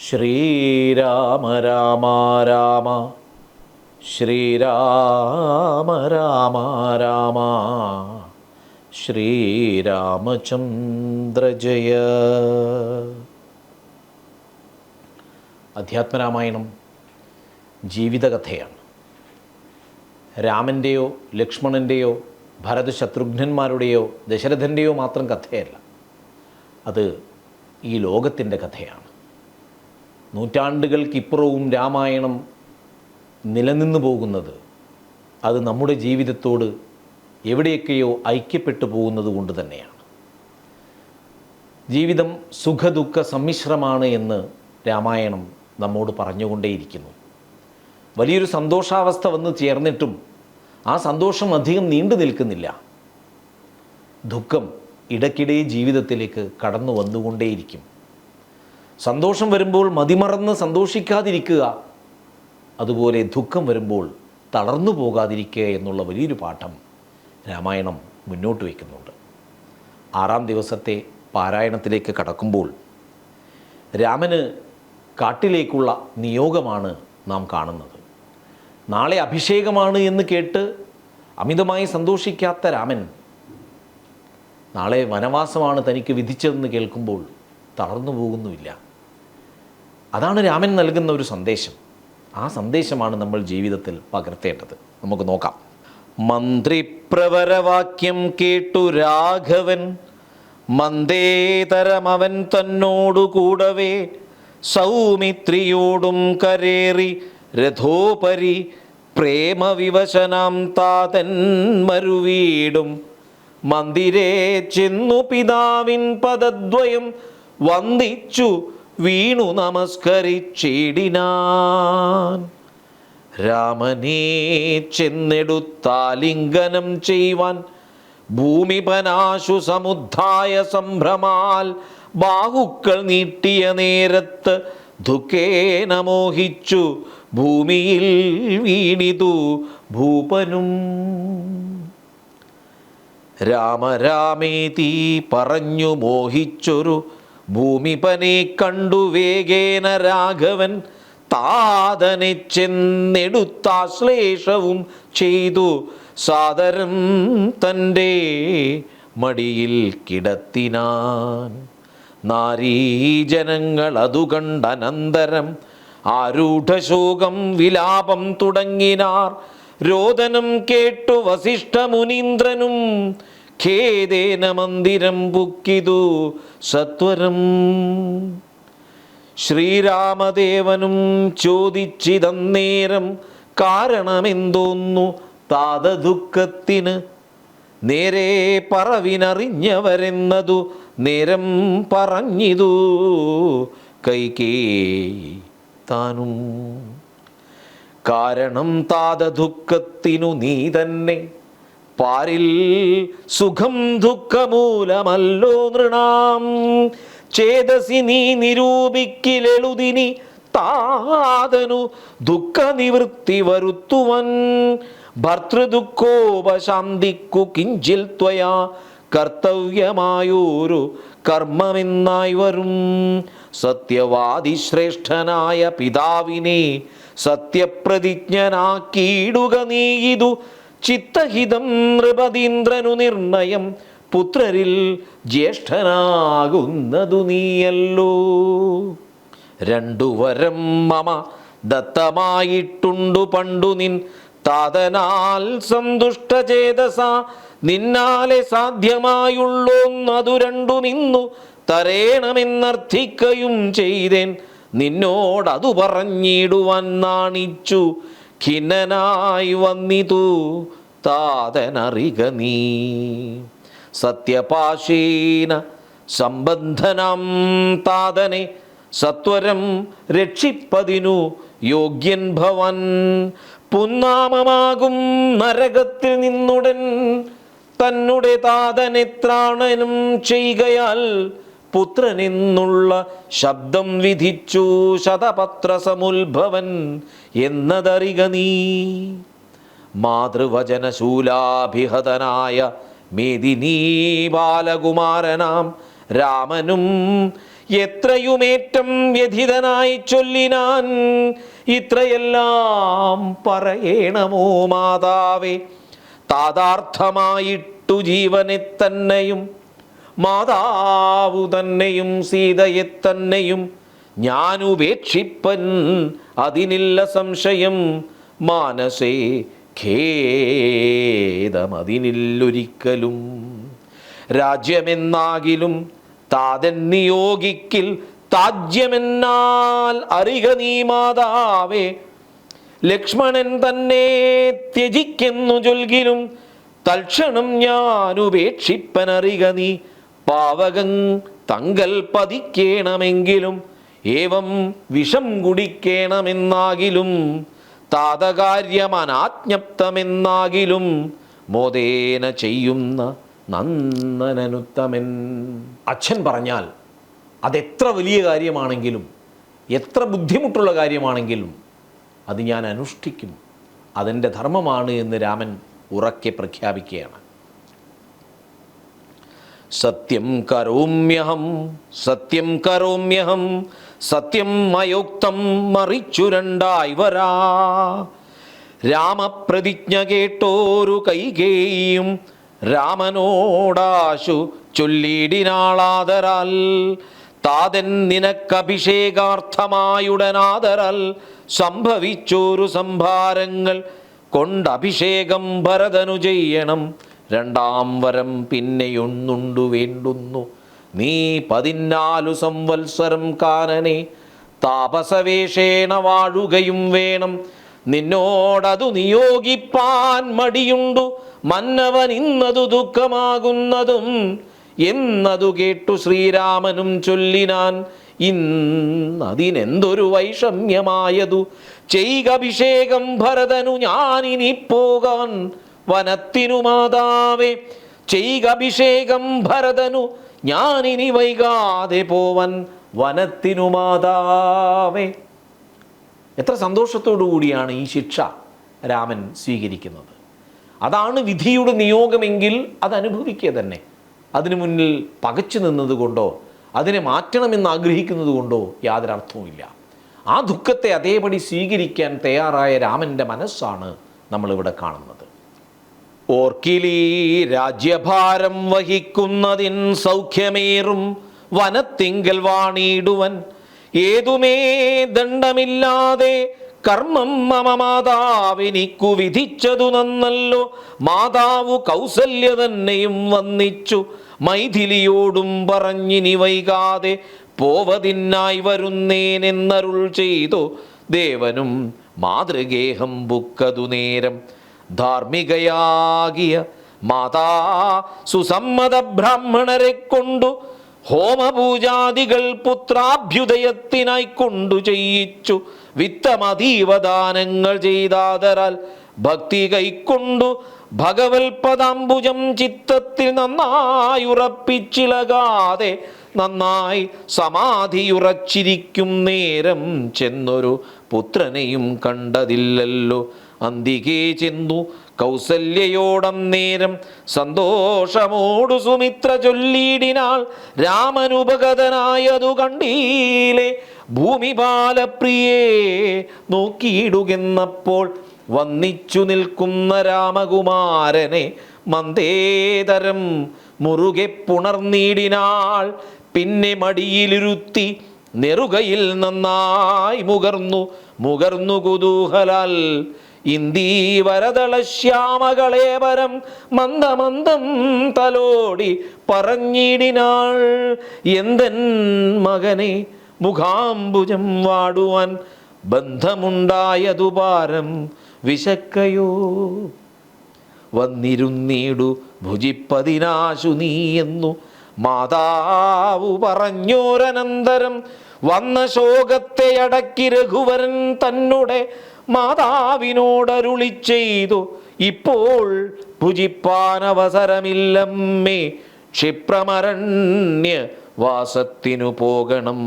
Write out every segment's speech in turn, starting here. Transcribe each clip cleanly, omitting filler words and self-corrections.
ശ്രീരാമ രാമ രാമ ശ്രീരാമ രാമ രാമ ശ്രീരാമചന്ദ്ര ജയ. അധ്യാത്മരാമായണം ജീവിതകഥയാണ്. രാമൻ്റെയോ ലക്ഷ്മണൻ്റെയോ ഭരത ശത്രുഘ്നന്മാരുടെയോ ദശരഥൻ്റെയോ മാത്രം കഥയല്ല, അത് ഈ ലോകത്തിൻ്റെ കഥയാണ്. നൂറ്റാണ്ടുകൾക്കിപ്പുറവും രാമായണം നിലനിന്നു പോകുന്നത് അത് നമ്മുടെ ജീവിതത്തോട് എവിടെയൊക്കെയോ ഐക്യപ്പെട്ടു പോകുന്നത് കൊണ്ട് തന്നെയാണ്. ജീവിതം സുഖദുഃഖ സമ്മിശ്രമാണ് എന്ന് രാമായണം നമ്മോട് പറഞ്ഞുകൊണ്ടേയിരിക്കുന്നു. വലിയൊരു സന്തോഷാവസ്ഥ വന്ന് ചേർന്നിട്ടും ആ സന്തോഷം അധികം നീണ്ടു നിൽക്കുന്നില്ല. ദുഃഖം ഇടയ്ക്കിടെ ജീവിതത്തിലേക്ക് കടന്നു വന്നുകൊണ്ടേയിരിക്കും. സന്തോഷം വരുമ്പോൾ മതിമറന്ന് സന്തോഷിക്കാതിരിക്കുക, അതുപോലെ ദുഃഖം വരുമ്പോൾ തളർന്നു പോകാതിരിക്കുക എന്നുള്ള വലിയൊരു പാഠം രാമായണം മുന്നോട്ട് വയ്ക്കുന്നുണ്ട്. 6-ാം ദിവസത്തെ പാരായണത്തിലേക്ക് കടക്കുമ്പോൾ രാമന് കാട്ടിലേക്കുള്ള നിയോഗമാണ് നാം കാണുന്നത്. നാളെ അഭിഷേകമാണ് എന്ന് കേട്ട് അമിതമായി സന്തോഷിക്കാത്ത രാമൻ നാളെ വനവാസമാണ് തനിക്ക് വിധിച്ചതെന്ന് കേൾക്കുമ്പോൾ തളർന്നു പോകുന്നുമില്ല. അതാണ് രാമൻ നൽകുന്ന ഒരു സന്ദേശം. ആ സന്ദേശമാണ് നമ്മൾ ജീവിതത്തിൽ പകർത്തേണ്ടത്. നമുക്ക് നോക്കാം. മന്ത്രിപ്രവരവാക്യം കേട്ടു രാഘവൻ മന്ദേതരമവൻ തന്നോടു കൂടവേ സൗമിത്രിയോടും കരേറി രഥോപരി പ്രേമവിവശനാം താതൻ മരുവീടും മന്ദിരേ ചെന്നു പിതാവിൻ പദദ്വയം വന്ദിച്ചു വീണു നമസ്കരിച്ചിടിനാൻ. രാമനേ ചെന്നെടുത്താലിംഗനം ചെയ്യുവാൻ ഭൂമിപനാശു സമുദ്ധായ സംഭ്രമാൽ ബാഹുക്കൾ നീട്ടിയ നേരത്ത് ദുഃഖേന മോഹിച്ചു ഭൂമിയിൽ വീണിതു ഭൂപനും. രാമരാമേതി പറഞ്ഞു മോഹിച്ചൊരു ഭൂമിപനെ കണ്ടു വേഗേന രാഘവൻ താതനെ ചെന്നെടുത്താശ്ലേഷവും ചെയ്തു സാദരം തൻ്റെ മടിയിൽ കിടത്തിനാൻ. നാരീജനങ്ങൾ അതു കണ്ടനന്തരം ആരൂഢശോകം വിലാപം തുടങ്ങിനാർ. രോദനം കേട്ടു വസിഷ്ഠമുനീന്ദ്രനും ഖേദേന മന്ദിരം പുക്കിതു സത്വരം. ശ്രീരാമദേവനും ചോദിച്ചിതന്നേരം കാരണമെന്തോന്നു താത ദുഃഖത്തിന്. നേരെ പറവിനറിഞ്ഞവരെന്നതു നേരം പറഞ്ഞിതു കൈകേയി താനും. കാരണം താത ദുഃഖത്തിനു നീ തന്നെ, പാരിൽ സുഖം ദുഃഖമൂലമല്ലോ നൃണാം. ചേതസി നീ നിരൂപിക്കിലെളുതിനി താതനു ദുഃഖ നിവൃത്തി വരുത്തുവൻ. ഭർതൃദുഃഖോപശാന്തിക്കു കിഞ്ചിൽ ത്വയാ കർത്തവ്യമായൊരു കർമ്മമെന്നായി വരും. സത്യവാദി ശ്രേഷ്ഠനായ പിതാവിനെ സത്യപ്രതിജ്ഞനാക്കിയിടുക നീയിതു ചിത്തഹിതം. നൃപതീന്ദ്രനു നിർണയം പുത്രരിൽ ജ്യേഷ്ഠനാകുന്നതു നീയല്ലോ. 2 വരം മമ ദത്തമായിട്ടുണ്ടു പണ്ടു നിൻ താതനാൽ സന്തുഷ്ടചേതസ. നിന്നാലെ സാധ്യമായുള്ളോന്നതു രണ്ടുമിന്നു തരേണമെന്നർത്ഥിക്കയും ചെയ്തേൻ. നിന്നോടതു പറഞ്ഞിടുവാൻ നാണിച്ചു ഖിന്നനായി വന്നിതു താതനറിക നീ. സത്യപാശേന സംബന്ധനാം താതനെ സത്വരം രക്ഷിപ്പതിനു യോഗ്യൻ ഭവൻ. പുന്നാമമാകും നരകത്തിൽ നിന്നുടൻ തന്നുടെ താതനെത്രാണനും ചെയ്യുകയാൽ പുത്രനെന്നുള്ള ശബ്ദം വിധിച്ചു ശതപത്രസമുത്ഭവൻ എന്നതറിക നീ. മാതൃവചനശൂലാഭിഹതനായ മേദിനീ ബാലകുമാരനാം രാമനും എത്രയുമേറ്റം വ്യഥിതനായി ചൊല്ലിനാൻ, ഇത്രയെല്ലാം പറയണമോ മാതാവേ? താതാർത്ഥമായിട്ടു ജീവനെ തന്നെയും മാതാവു തന്നെയും സീതയെ തന്നെയും ഞാൻ ഉപേക്ഷിപ്പൻ, അതിനില്ല സംശയം. മാനസേ ഖേദമതിനില്ലൊരിക്കലും. രാജ്യമെന്നാകിലും താതൻ നിയോഗിക്കിൽ, താജ്യമെന്നാൽ അറിക നീ മാതാവേ. ലക്ഷ്മണൻ തന്നെ ത്യജിക്കുന്നു ചൊൽകിലും, തൽക്ഷണം ഞാൻ ഉപേക്ഷിപ്പനറിക നീ. പാവകൻ തങ്കൽ പതിക്കേണമെങ്കിലും, ഏവം വിഷം കുടിക്കേണമെന്നാകിലും, താതകാര്യമനാജ്ഞപ്തമെന്നാകിലും, മോദേന ചെയ്യുന്ന നന്ദനനുത്തമൻ. അച്ഛൻ പറഞ്ഞാൽ അതെത്ര വലിയ കാര്യമാണെങ്കിലും, എത്ര ബുദ്ധിമുട്ടുള്ള കാര്യമാണെങ്കിലും അത് ഞാൻ അനുഷ്ഠിക്കും, അതെൻ്റെ ധർമ്മമാണ് എന്ന് രാമൻ ഉറക്കെ പ്രഖ്യാപിക്കുകയാണ്. സത്യം കരോമ്യഹം സത്യം കരോമ്യഹം സത്യം മയോക്തം മറിച്ചു രണ്ടായി വരാ. രാമപ്രതിജ്ഞ കേട്ടോരു കൈകേയും രാമനോടാശു ചൊല്ലിടിനാളാദരാൽ. താതൻ നിനക്കഭിഷേകാർത്ഥമായുടനാദരാൽ സംഭവിച്ചോരു സംഭാരങ്ങൾ കൊണ്ടഭിഷേകം ഭരതനു ചെയ്യണം. രണ്ടാം വരം പിന്നെയൊന്നുണ്ടു വേണ്ടുന്നു, നീ 14 സംവത്സരം കാനനെ താപസവേഷേണ വാഴുകയും വേണം. നിന്നോടതു നിയോഗിപ്പാൻ മടിയുണ്ടു മന്നവൻ, ഇന്നതു ദുഃഖമാകുന്നതും എന്നതു കേട്ടു ശ്രീരാമനും ചൊല്ലിനാൻ. ഇന്നതിനെന്തൊരു വൈഷമ്യമായതു, ചെയ്കഭിഷേകം ഭരതനു ഞാനിനി പോകാൻ വനത്തിനു മാതാവേ. ചെയ്കഭിഷേകം ഭരതനു ഞാനിനി വൈകാതെ പോവൻ വനത്തിനു മാതാവേ. എത്ര സന്തോഷത്തോടു കൂടിയാണ് ഈ ശിക്ഷ രാമൻ സ്വീകരിക്കുന്നത്. അതാണ് വിധിയുടെ നിയോഗമെങ്കിൽ അത് അനുഭവിക്കുക തന്നെ. അതിനു മുന്നിൽ പകച്ചു നിന്നതുകൊണ്ടോ അതിനെ മാറ്റണമെന്ന് ആഗ്രഹിക്കുന്നത് കൊണ്ടോ യാതൊരു അർത്ഥവുമില്ല. ആ ദുഃഖത്തെ അതേപടി സ്വീകരിക്കാൻ തയ്യാറായ രാമൻ്റെ മനസ്സാണ് നമ്മളിവിടെ കാണുന്നത്. ഓർക്കിലീ രാജ്യഭാരം വഹിക്കുന്നതിൻ സൗഖ്യമേറും വനത്തിങ്കൽ വാണിടുവൻ. ഏതുമേ ദണ്ഡമില്ലാതെ കർമ്മം മമ മാതാവിനിക്കു വിധിച്ചതു നന്നല്ലോ. മാതാവു കൗസല്യ തന്നെയും വന്നിച്ചു മൈഥിലിയോടും പറഞ്ഞിനി വൈകാതെ പോവതിനായി വരുന്നേനെന്നരുൾ ചെയ്തു. ദേവനും മാതൃഗേഹം ബുക്കതു നേരം ധാർമ്മികയാകിയ മാതാ സുസമ്മത ബ്രാഹ്മണരെ കൊണ്ടു ഹോമപൂജാദികൾ പുത്രാഭ്യുദയത്തിനായി കൊണ്ടു ചെയ്യിച്ചു. വിത്തമതീവദാനങ്ങൾ ചെയ്താദരാൽ ഭക്തി കൈക്കൊണ്ടു ഭഗവത്പദാംബുജം ചിത്തത്തിൽ നന്നായുറപ്പിച്ചിളകാതെ നന്നായി സമാധിയുറച്ചിരിക്കും നേരം ചെന്നൊരു പുത്രനെയും കണ്ടതില്ലല്ലോ. അന്തികേ ചെന്നു കൗസല്യയോടം നേരം സന്തോഷമോടു സുമിത്ര ചൊല്ലിയിടിനാൾ. രാമനുപഗതനായതു കണ്ടീലെ ഭൂമിപാലപ്രിയേ നോക്കിയിടുകെന്നപ്പോൾ വന്നിച്ചു നിൽക്കുന്ന രാമകുമാരനെ മന്ദേതരം മുറുകെ പുണർന്നിടിനാൾ. പിന്നെ മടിയിലിരുത്തി നെറുകയിൽ നന്നായി മുകർന്നു കുതൂഹലാൽ ഇന്ദീവരദള ശ്യാമകളേവരം മന്ദമന്ദം തലോടി പറഞ്ഞിടിനാൾ. എന്തൻ മകനെ മുഖാംബുജം വാടുവാൻ ബന്ധമുണ്ടായതു പാരം വിശക്കയോ. വന്നിരുന്നീടു ഭുജിപ്പതിനാശു നീ എന്നു മാതാവു പറഞ്ഞോരനന്തരം വന്ന ശോകത്തെ അടക്കി രഘുവരൻ തന്നെ മാതാവിനോടരുളി ചെയ്തു. ഇപ്പോൾ ഭുജിപ്പാൻ അവസരമില്ലമ്മേ, ക്ഷിപ്രമരണ്യ വാസത്തിനു പോകണം.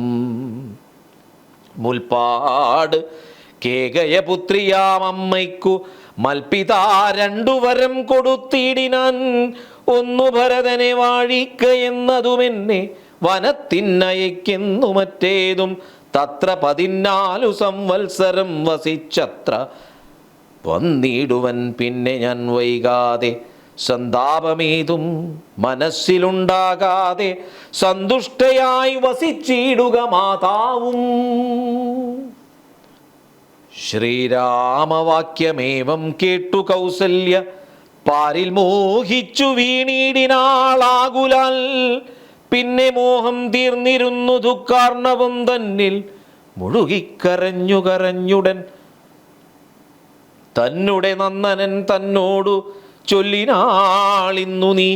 മുൽപ്പാട് കേകയപുത്രിയാമമ്മയ്ക്കു മൽപിതാ 2 വരം കൊടുത്തിടിനാൻ. 1 ഭരതനെ വാഴിക്ക എന്നതുമെന്നെ വനത്തിന്നയക്കെന്നു മറ്റേതും തത്ര 14 സംവത്സരം വസിച്ചത്ര വന്നിടുവൻ പിന്നെ ഞാൻ വൈകാതെ സന്താപമേതും മനസ്സിലുണ്ടാകാതെ സന്തുഷ്ടയായി വസിച്ചിടുക മാതാവും. ശ്രീരാമവാക്യമേവം കേട്ടു കൗസല്യ പാരിൽ മോഹിച്ചു വീണീടിനാളാകുലാൽ പിന്നെ മോഹം തീർന്നിരുന്നു ദുഃഖാർണവം തന്നിൽ മുഴുകിക്കരഞ്ഞു കരഞ്ഞുടൻ തന്നെ നന്ദനൻ തന്നോടു ചൊല്ലിനാളിന്നു നീ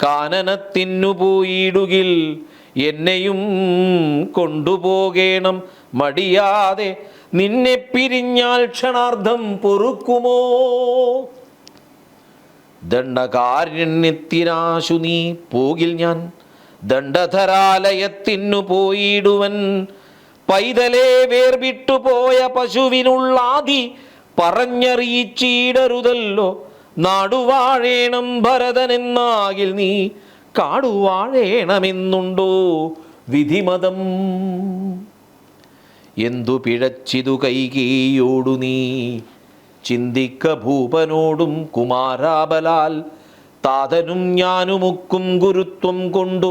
കാനനത്തിനു പോയിടുകിൽ എന്നെയും കൊണ്ടുപോകേണം മടിയാതെ നിന്നെ പിരിഞ്ഞാൽ ക്ഷണാർദ്ധം പൊറുക്കുമോ. ദണ്ഡകാരണ്യത്തിനാശു നീ പോകിൽ ഞാൻ ദണ്ഡധരാലയത്തിനു പോയിടുവൻ പൈതലേ വേർവിട്ടുപോയ പശുവിനുള്ളാതി പറഞ്ഞറിയിച്ചിടരുതല്ലോ നാടുവാഴേണം ഭരതനെന്നാകിൽ നീ കാടുവാഴേണമെന്നുണ്ടോ വിധിമതം. എന്തു പിഴച്ചിതു കൈകേയോടു നീ ചിന്തിക്ക ഭൂപനോടും കുമാരാബലാൽ താതനും ഞാനുമുക്കും ഗുരുത്വം കൊണ്ടു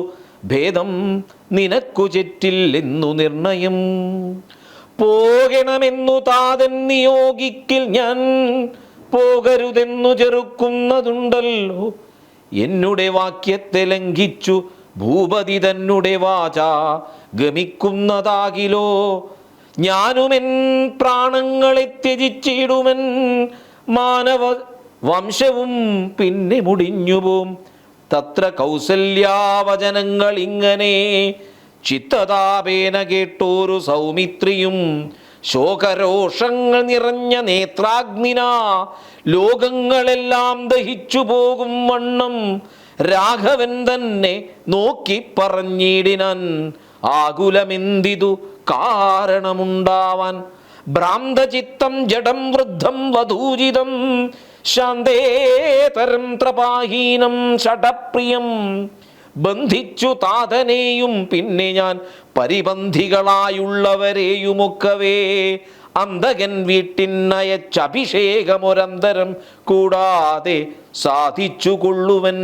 ഭേദം നിനക്കു ചെറ്റില്ലെന്നു നിർണയം. പോകണമെന്നു താതൻ നിയോഗിക്കിൽ ഞാൻ പോകരുതെന്നു ചെറുക്കുന്നതുണ്ടല്ലോ. എന്നുടെ വാക്യത്തെ ലംഘിച്ചു ഭൂപതി തന്നെ വാച ഗമിക്കുന്നതാകിലോ ഞാനുമെൻ പ്രാണങ്ങളെ ത്യജിച്ചിടുമെൻ മാനവ വംശവും പിന്നെ മുടിഞ്ഞുപോം. തത്ര കൗസല്യാവചനങ്ങൾ ഇങ്ങനെ ചിത്തതാപേന കേട്ടോരു സൗമിത്രിയും ശോകരോഷങ്ങൾ നിറഞ്ഞ നേത്രാഗ്നിന ലോകങ്ങളെല്ലാം ദഹിച്ചു പോകും വണ്ണം രാഘവൻ തന്നെ നോക്കി പറഞ്ഞിടിനാൻ ആകുലമെന്തിതു കാരണമുണ്ടാവാൻ. ഭ്രാന്തചിത്തം ജഡം വൃദ്ധം വധൂജിതം ശാന്തേതരം ത്രപാഹീനം ഷഡപ്രിയം ബന്ധിച്ചു താതനെയും പിന്നെ ഞാൻ പരിബന്ധികളായുള്ളവരെയുമൊക്കവേ അന്തകൻ വീട്ടിനയച്ചഭിഷേകമൊരന്തരം കൂടാതെ സാധിച്ചു കൊള്ളുവൻ.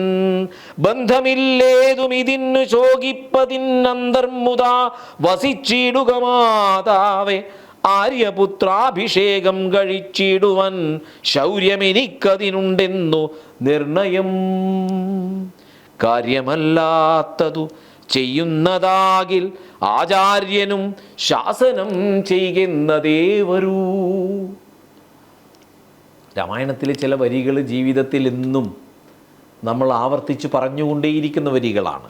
ബന്ധമില്ലേതും ഇതിന്നു ശോകിപ്പതിന്നന്തർമുതാ വസിച്ചിടുക മാതാവേ ആര്യപുത്രാഭിഷേകം കഴിച്ചിടുവാൻ ശൗര്യമെനിക്കതിനുണ്ടെന്നു നിർണയം. കാര്യമല്ലാത്തതു ചെയ്യുന്നതാകിൽ ആചാര്യനും ശാസനം ചെയ്യുന്നതേ വരൂ. രാമായണത്തിലെ ചില വരികൾ ജീവിതത്തിൽ എന്നും നമ്മൾ ആവർത്തിച്ച് പറഞ്ഞുകൊണ്ടേയിരിക്കുന്ന വരികളാണ്.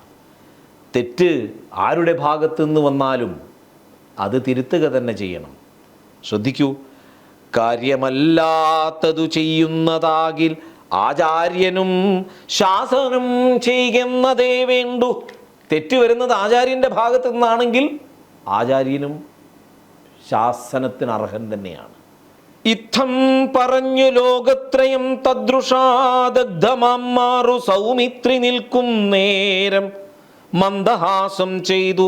തെറ്റ് ആരുടെ ഭാഗത്തു നിന്ന് വന്നാലും അത് തിരുത്തുക തന്നെ ചെയ്യണം. ശ്രദ്ധിക്കൂ, കാര്യമല്ലാത്തതു ചെയ്യുന്നതാകിൽ ആചാര്യനും ശാസനം ചെയ്യുന്നതേ വേണ്ടു. തെറ്റ് വരുന്നത് ആചാര്യൻ്റെ ഭാഗത്തു നിന്നാണെങ്കിൽ ആചാര്യനും ശാസനത്തിന് അർഹൻ തന്നെയാണ്. ഇത്തം പറഞ്ഞു ലോകത്രയം തദ്രുഷാദഗ്ധമാറു സൗമിത്രി നിൽക്കും നേരം മന്ദഹാസം ചെയ്തു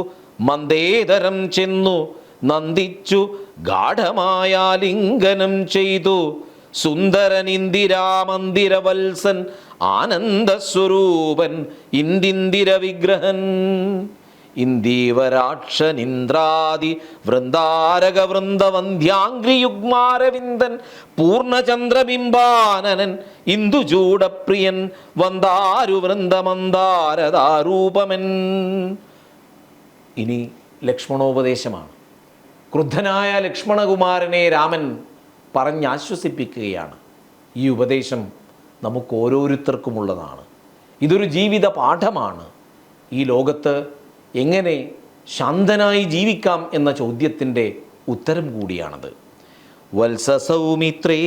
മന്ദേതരം ചെന്നു നന്ദിച്ചു ഗാഠമായാലിംഗനം ചെയ്തു സുന്ദരൻ ഇന്ദിരാമന്ദിരവത്സൻ ആനന്ദസ്വരൂപൻ ഇന്ദിന്ദിര വിഗ്രഹൻ ഇന്ദീവരാക്ഷൻ ഇന്ദ്രാദി വൃന്ദാരക വൃന്ദവന്ധ്യാംഗ്രിയുഗ്മാരവിന്ദൻ പൂർണ്ണചന്ദ്രബിംബാനനൻ ഇന്ദുചൂടപ്രിയൻ വന്ദാരു വൃന്ദമന്ദാരദാരൂപമൻ. ഇനി ലക്ഷ്മണോപദേശമാണ്. ക്രുദ്ധനായ ലക്ഷ്മണകുമാരനെ രാമൻ പറഞ്ഞാശ്വസിപ്പിക്കുകയാണ്. ഈ ഉപദേശം നമുക്ക് ഓരോരുത്തർക്കുമുള്ളതാണ്. ഇതൊരു ജീവിത പാഠമാണ്. ഈ ലോകത്ത് എങ്ങനെ ശാന്തനായി ജീവിക്കാം എന്ന ചോദ്യത്തിൻ്റെ ഉത്തരം കൂടിയാണത്. വത്സസൗമിത്രേ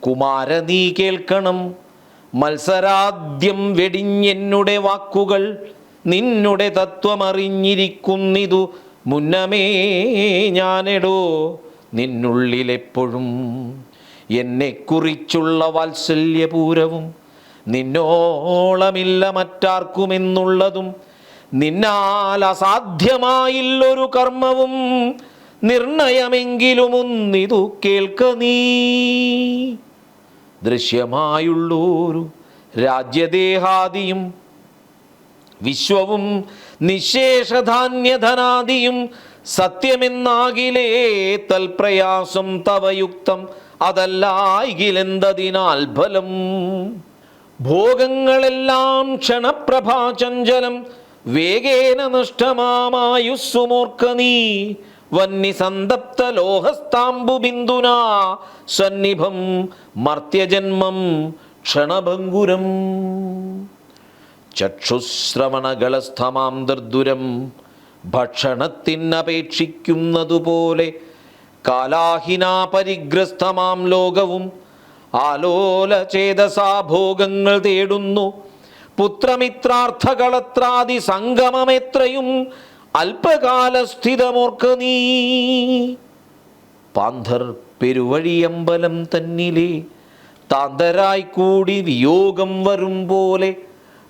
കുമാര നീ കേൾക്കണം, മത്സരാദ്യം വെടിഞ്ഞെന്നുടെ വാക്കുകൾ നിന്നുടെ തത്വമറിഞ്ഞിരിക്കുന്നിതു മുന്നമേ ഞാനെടോ. നിന്നുള്ളിലെപ്പോഴും എന്നെക്കുറിച്ചുള്ള വാത്സല്യപൂരവും നിന്നോളമില്ല മറ്റാർക്കുമെന്നുള്ളതും നിന്നാൽ അസാധ്യമായില്ലൊരു കർമ്മവും നിർണയമെങ്കിലുമൊന്നിതു കേൾക്ക നീ. ദൃശ്യമായുള്ളൊരു രാജ്യദേഹാദിയും വിശ്വവും നിശേഷധാന്യധനാദിയും സത്യമെന്നാകിലേ തൽപ്രയാസം തവയുക്തം അതല്ലായിലെന്തതിനാൽ ഫലം. ഭോഗങ്ങളെല്ലാം ക്ഷണപ്രഭാചഞ്ചലം വേഗേന നഷ്ടമാമായുസ്സുമോർക്ക നീ. വന്യസന്തപ്ത ലോഹസ്താംബുബിന്ദുനാ സന്നിഭം മർത്യജന്മം ക്ഷണഭംഗുരം. ചക്ഷുശ്രവണകളസ്ഥമാം ദർദുരം ഭക്ഷണത്തിനപേക്ഷിക്കുന്നതുപോലെ കാലാഹിനാ പരിഗ്രസ്തമാം ലോകവും ആലോലചേതസാ ഭോഗങ്ങൾ തേടുന്നു. പുത്രമിത്രാർത്ഥകളത്രാദി സംഗമമെത്രയും അല്പകാലസ്ഥിതമോർക്ക നീ. പാന്ധർ പെരുവഴിയമ്പലം തന്നിലെ താന്തരായി കൂടി വിയോഗം വരും പോലെ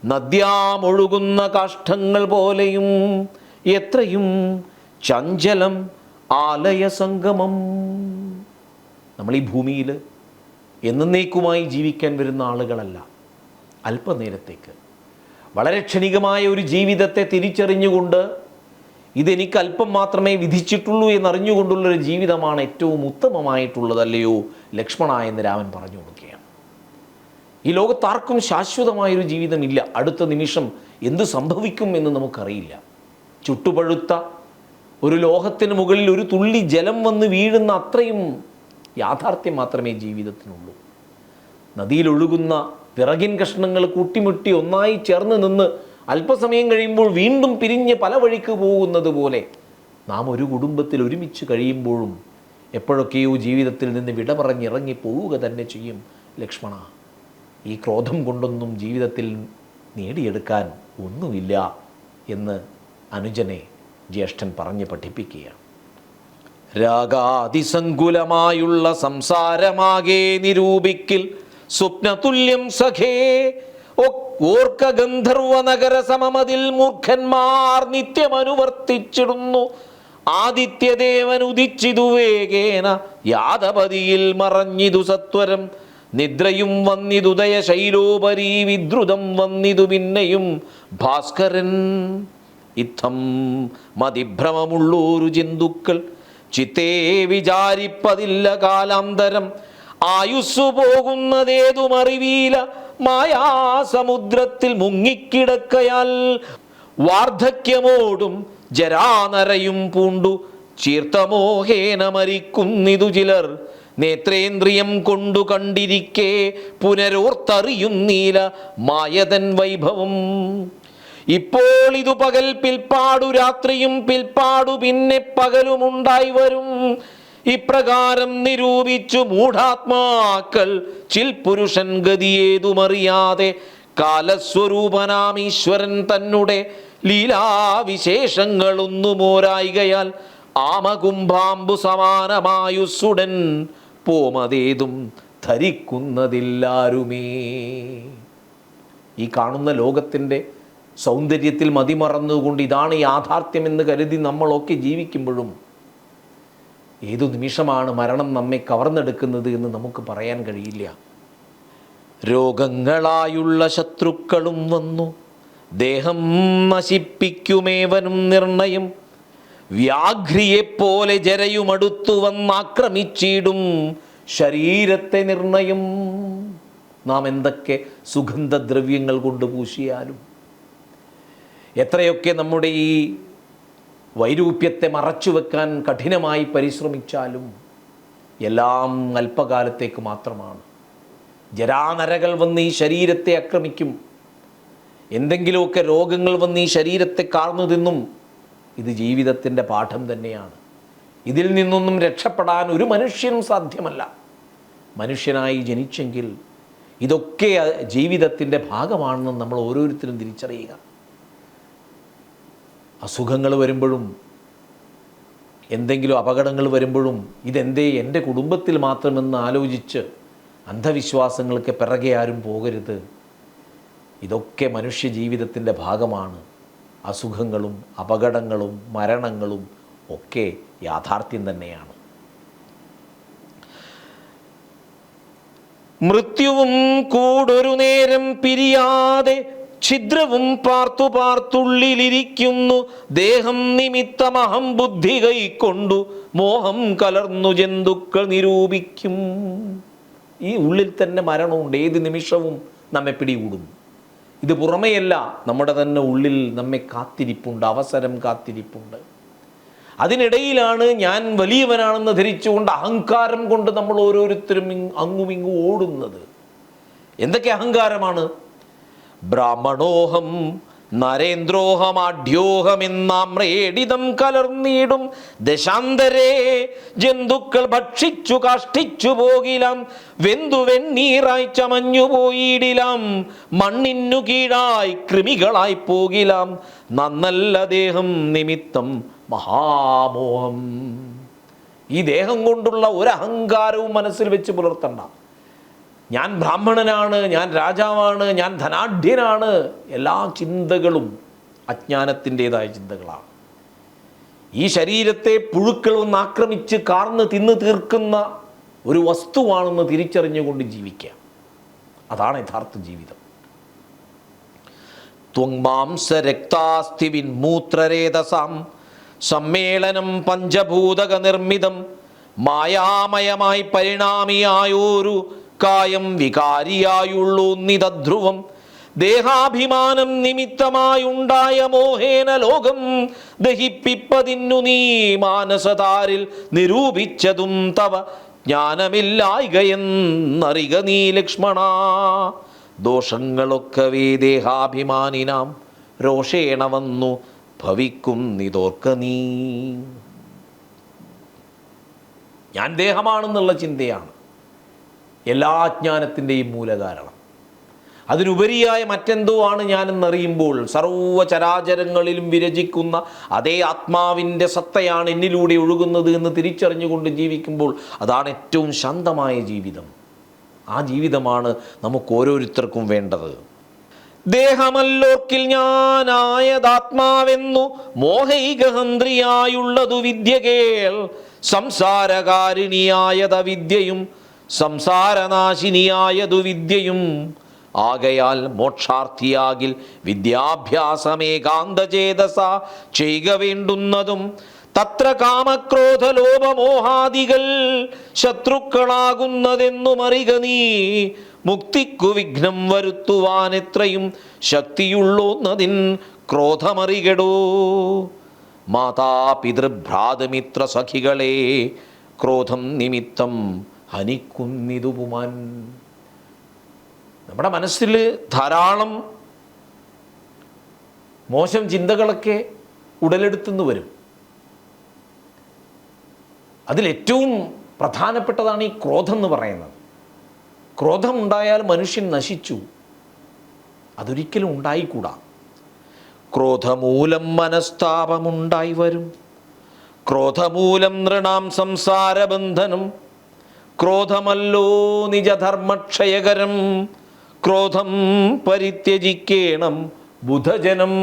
നദ്യാമൊഴുകുന്ന കാഷ്ഠങ്ങൾ പോലെയും എത്രയും ചഞ്ചലം ആലയ സംഗമം. നമ്മൾ ഈ ഭൂമിയിൽ എന്നേക്കുമായി ജീവിക്കാൻ വരുന്ന ആളുകളല്ല. അല്പനേരത്തേക്ക് വളരെ ക്ഷണികമായ ഒരു ജീവിതത്തെ തിരിച്ചറിഞ്ഞുകൊണ്ട് ഇതെനിക്ക് അല്പം മാത്രമേ വിധിച്ചിട്ടുള്ളൂ എന്നറിഞ്ഞുകൊണ്ടുള്ളൊരു ജീവിതമാണ് ഏറ്റവും ഉത്തമമായിട്ടുള്ളതല്ലയോ ലക്ഷ്മണ എന്ന് രാമൻ പറഞ്ഞു കൊടുക്കുകയാണ്. ഈ ലോകത്താർക്കും ശാശ്വതമായൊരു ജീവിതമില്ല. അടുത്ത നിമിഷം എന്ത് സംഭവിക്കും എന്ന് നമുക്കറിയില്ല. ചുട്ടുപഴുത്ത ഒരു ലോഹത്തിന് മുകളിൽ ഒരു തുള്ളി ജലം വന്ന് വീഴുന്ന അത്രയും യാഥാർത്ഥ്യം മാത്രമേ ജീവിതത്തിനുള്ളൂ. നദിയിലൊഴുകുന്ന വിറകിൻ കഷ്ണങ്ങൾ കൂട്ടിമുട്ടി ഒന്നായി ചേർന്ന് നിന്ന് അല്പസമയം കഴിയുമ്പോൾ വീണ്ടും പിരിഞ്ഞ് പല വഴിക്ക് പോകുന്നത് പോലെ നാം ഒരു കുടുംബത്തിൽ ഒരുമിച്ച് കഴിയുമ്പോഴും എപ്പോഴൊക്കെയോ ജീവിതത്തിൽ നിന്ന് വിട പറഞ്ഞിറങ്ങി പോവുക തന്നെ ചെയ്യും ലക്ഷ്മണ. ഈ ക്രോധം കൊണ്ടൊന്നും ജീവിതത്തിൽ നേടിയെടുക്കാൻ ഒന്നുമില്ല എന്ന് അനുജനെ ജ്യേഷ്ഠൻ പറഞ്ഞ് പഠിപ്പിക്കുകയാണ്. രാഗാതിസങ്കുലമായുള്ള സംസാരമാകെ നിരൂപിക്കിൽ സ്വപ്നതുല്യം സഖേ. ഓർക്ക ഗന്ധർവ നഗര സമമതിൽ മൂർഖന്മാർ നിത്യമനുവർത്തിച്ചിടുന്നു. ആദിത്യദേവൻ ഉദിച്ചിതു വേഗേന യാദപതിയിൽ മറഞ്ഞിതു സത്വരം. നിദ്രയും വന്നിതുദയ ശൈലോപരി വിദ്രുതം വന്നിതു പിന്നെയും ഭാസ്കരൻ. ഇത്തം മതിഭ്രമമുള്ളൊരു ജന്തുക്കൾ ചിത്തേ വിചാരിപ്പതില്ല കാലാന്തരം. ആയുസ്സു പോകുന്നതേതുമറിവീല മായാസമുദ്രത്തിൽ മുങ്ങിക്കിടക്കയാൽ. വാർദ്ധക്യമോടും ജരാനരയും പൂണ്ടു ചീർത്തമോഹേന മരിക്കുന്നിതു ചിലർ. നേത്രേന്ദ്രിയം കൊണ്ടു കണ്ടിരിക്കെ പുനരോർത്തറിയുന്നീല മായതൻ വൈഭവം. ഇപ്പോൾ ഇതു പകൽ പിൽപ്പാടു രാത്രിയും പിൽപ്പാടു പിന്നെ പകലുമുണ്ടായി വരും. ഇപ്രകാരം നിരൂപിച്ചു മൂഢാത്മാക്കൾ ചിൽപുരുഷൻ ഗതിയേതുമറിയാതെ കാലസ്വരൂപനാം ഈശ്വരൻ തന്നെ ലീലാവിശേഷങ്ങളൊന്നുമോരായികയാൽ ആമകുംഭാംബു സമാനമായുസുടൻ പോമതേതും ധരിക്കുന്നതില്ലാരുമേ. ഈ കാണുന്ന ലോകത്തിൻ്റെ സൗന്ദര്യത്തിൽ മതിമറന്നുകൊണ്ട് ഇതാണ് യാഥാർത്ഥ്യമെന്ന് കരുതി നമ്മളൊക്കെ ജീവിക്കുമ്പോഴും ഏതു നിമിഷമാണ് മരണം നമ്മെ കവർന്നെടുക്കുന്നത് എന്ന് നമുക്ക് പറയാൻ കഴിയില്ല. രോഗങ്ങളായുള്ള ശത്രുക്കളും വന്നു ദേഹം നശിപ്പിക്കുമേവനും നിർണയം. വ്യാഘ്രിയെപ്പോലെ ജരയുമടുത്തു വന്നാക്രമിച്ചിടും ശരീരത്തെ നിർണയം. നാം എന്തൊക്കെ സുഗന്ധദ്രവ്യങ്ങൾ കൊണ്ട് പൂശിയാലും എത്രയൊക്കെ നമ്മുടെ ഈ വൈരൂപ്യത്തെ മറച്ചു വെക്കാൻ കഠിനമായി പരിശ്രമിച്ചാലും എല്ലാം അല്പകാലത്തേക്ക് മാത്രമാണ്. ജരാനരകൾ വന്ന് ഈ ശരീരത്തെ ആക്രമിക്കും. എന്തെങ്കിലുമൊക്കെ രോഗങ്ങൾ വന്ന് ഈ ശരീരത്തെ കാർന്നു തിന്നും. ഇത് ജീവിതത്തിൻ്റെ പാഠം തന്നെയാണ്. ഇതിൽ നിന്നൊന്നും രക്ഷപ്പെടാൻ ഒരു മനുഷ്യനും സാധ്യമല്ല. മനുഷ്യനായി ജനിച്ചെങ്കിൽ ഇതൊക്കെ ജീവിതത്തിൻ്റെ ഭാഗമാണെന്ന് നമ്മൾ ഓരോരുത്തരും തിരിച്ചറിയുക. അസുഖങ്ങൾ വരുമ്പോഴും എന്തെങ്കിലും അപകടങ്ങൾ വരുമ്പോഴും ഇതെന്തേ എൻ്റെ കുടുംബത്തിൽ മാത്രമെന്ന് ആലോചിച്ച് അന്ധവിശ്വാസങ്ങൾക്ക് പിറകെ ആരും പോകരുത്. ഇതൊക്കെ മനുഷ്യ ജീവിതത്തിൻ്റെ ഭാഗമാണ്. അസുഖങ്ങളും അപകടങ്ങളും മരണങ്ങളും ഒക്കെ യാഥാർത്ഥ്യം തന്നെയാണ്. മൃത്യുവും കൂടൊരു നേരം പിരിയാതെ ഛിദ്രവും പാർത്തു പാർത്തുള്ളിലിരിക്കുന്നു. ദേഹം നിമിത്തമഹം ബുദ്ധി കൈക്കൊണ്ടു മോഹം കലർന്നു ജന്തുക്കൾ നിരൂപിക്കും. ഈ ഉള്ളിൽ തന്നെ മരണമുണ്ട്, ഏത് നിമിഷവും നമ്മെ പിടികൂടും. ഇത് പുറമെയല്ല, നമ്മുടെ തന്നെ ഉള്ളിൽ നമ്മെ കാത്തിരിപ്പുണ്ട്, അവസരം കാത്തിരിപ്പുണ്ട്. അതിനിടയിലാണ് ഞാൻ വലിയവനാണെന്ന് ധരിച്ചുകൊണ്ട് അഹങ്കാരം കൊണ്ട് നമ്മൾ ഓരോരുത്തരും അങ്ങുമിങ്ങും ഓടുന്നത്. എന്തൊക്കെ അഹങ്കാരമാണ്? ബ്രാഹ്മണോഹം നരേന്ദ്രോഹമാഢ്യോഹമെന്നാമ്രേഡിതം കലർന്നിടും ദശാന്തരേ ജന്തുക്കൾ ഭക്ഷിച്ചു കാഷ്ടിച്ചു പോകിലാം. വെന്തു വെണ്ണീറായി ചമഞ്ഞു പോയിടിലാം. മണ്ണിനു കീഴായി കൃമികളായി പോകിലാം. നന്നല്ല ദേഹം നിമിത്തം മഹാമോഹം. ഈ ദേഹം കൊണ്ടുള്ള ഒരഹങ്കാരവും മനസ്സിൽ വെച്ച് പുലർത്തണ്ട. ഞാൻ ബ്രാഹ്മണനാണ്, ഞാൻ രാജാവാണ്, ഞാൻ ധനാഢ്യനാണ്. എല്ലാ ചിന്തകളും അജ്ഞാനത്തിൻ്റെതായ ചിന്തകളാണ്. ഈ ശരീരത്തെ പുഴുക്കൾ ഒന്ന് ആക്രമിച്ച് കാർന്ന് തിന്ന് തീർക്കുന്ന ഒരു വസ്തുവാണെന്ന് തിരിച്ചറിഞ്ഞുകൊണ്ട് ജീവിക്കുക. അതാണ് യഥാർത്ഥ ജീവിതം. ത്വങ്മാംസരക്താസ്തി വിന്മൂത്രരേതസാം സമ്മേളനം പഞ്ചഭൂതക നിർമ്മിതം. മായാമയമായി പരിണാമിയായൊരു കായം വികാരിയായുള്ളൂ നിതധ്രുവം. ദേഹാഭിമാനം നിമിത്തമായുണ്ടായ മോഹേന ലോകം ദഹിപ്പിപ്പതിന്നു നീ മാനസതാരിൽ നിരൂപിച്ചതും തവ ജ്ഞാനമില്ലായികയെന്നറിക നീ ലക്ഷ്മണ. ദോഷങ്ങളൊക്കവേ ദേഹാഭിമാനിനാം രോഷേണ വന്നു ഭവിക്കും നിതോർക്ക നീ. ഞാൻ ദേഹമാണെന്നുള്ള ചിന്തയാണ് എല്ലാ അജ്ഞാനത്തിൻ്റെയും മൂലകാരണം. അതിനുപരിയായ മറ്റെന്തോ ആണ് ഞാനെന്നറിയുമ്പോൾ സർവ്വചരാചരങ്ങളിലും വിരചിക്കുന്ന അതേ ആത്മാവിൻ്റെ സത്തയാണ് എന്നിലൂടെ ഒഴുകുന്നത് എന്ന് തിരിച്ചറിഞ്ഞുകൊണ്ട് ജീവിക്കുമ്പോൾ അതാണ് ഏറ്റവും ശാന്തമായ ജീവിതം. ആ ജീവിതമാണ് നമുക്ക് ഓരോരുത്തർക്കും വേണ്ടത്. ദേഹമല്ലോക്കിൽ ഞാനായതാത്മാവെന്നു മോഹൈകഹന്ത്രിയായുള്ളതു വിദ്യ കേൾ. സംസാരകാരിണിയായത വിദ്യയും സംസാരനാശിനിയായതു വിദ്യയും. ആകയാൽ മോക്ഷാർത്ഥിയാകിൽ വിദ്യാഭ്യാസമേകാന്തചേതസ ചെയ്യുക വേണ്ടുന്നതും. തത്ര കാമക്രോധലോഭമോഹാദികൾ ശത്രുക്കളാകുന്നതെന്നുമറിക നീ. മുക്തിക്കു വിഘ്നം വരുത്തുവാൻ എത്രയും ശക്തിയുള്ളോന്നതിൻ ക്രോധമറികടോ. മാതാപിതൃഭ്രാതമിത്ര സഖികളെ ക്രോധം നിമിത്തം ഹനിക്കുന്നിതുപുമാൻ. നമ്മുടെ മനസ്സിൽ ധാരാളം മോശം ചിന്തകളൊക്കെ ഉടലെടുത്തുനിന്ന് വരും. അതിലേറ്റവും പ്രധാനപ്പെട്ടതാണ് ഈ ക്രോധം എന്ന് പറയുന്നത്. ക്രോധമുണ്ടായാൽ മനുഷ്യൻ നശിച്ചു. അതൊരിക്കലും ഉണ്ടായിക്കൂടാ. ക്രോധമൂലം മനസ്താപമുണ്ടായി വരും. ക്രോധമൂലം നൃണാം സംസാരബന്ധനം. ക്രോധമല്ലോ നിജധർമ്മക്ഷയകരം. ക്രോധം പരിത്യജിക്കേണം ബുധജനം.